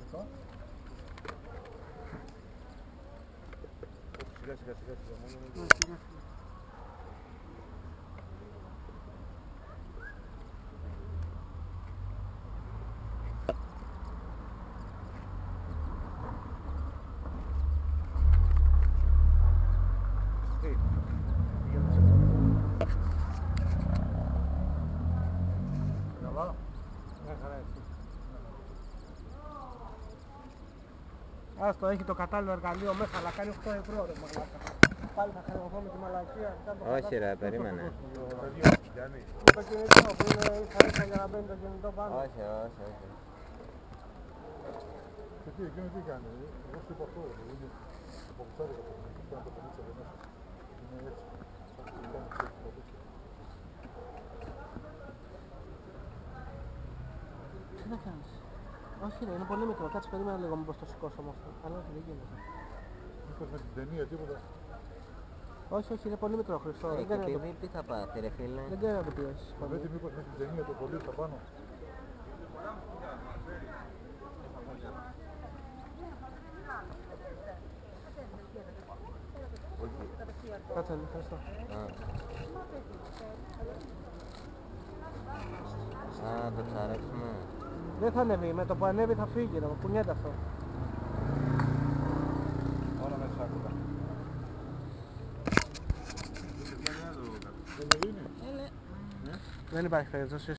Σιγά. Άστο, έχει το κατάλληλο εργαλείο μέσα, αλλά κάνει 8 ευρώ ρε μαλάκα. Πάλι θα χρεωθώ με τη μαλακία. Όχι ρε, περίμενε. Το κινητό που είναι ίσα για να μπαίνει το κινητό πάνω. Όχι. Γιατί εκείνο τι κάνει, εγώ σου είπα αυτό, είναι από κουτσάρικα το κινητό, κάνει το πενίτσα εδώ μέσα. Είναι έτσι, σαν το κάνει και το τέτοιο. Τι να κάνεις? Όχι ρε, είναι πολύ μικρό, κάτσε περίμενα λίγο μήπως το σηκώσω όμως. Αλλά όχι, δεν γίνεται. Μήπως με την ταινία τίποτα. Όχι, είναι πολύ μικρό Χριστό. Και επειδή τι θα πάθει ρε φίλε. Δεν κάνει να το πιέσεις. Παπέτη μήπως με την ταινία το πολύ στα πάνω. Κάτσε λίγο, Χριστό. Α, το ψαρέψουμε. Δεν θα ανέβει, με το που ανέβει θα φύγει, να κουνιέται αυτό. Όλα μέσα άκουτα. Δεν υπάρχει περίπτωση.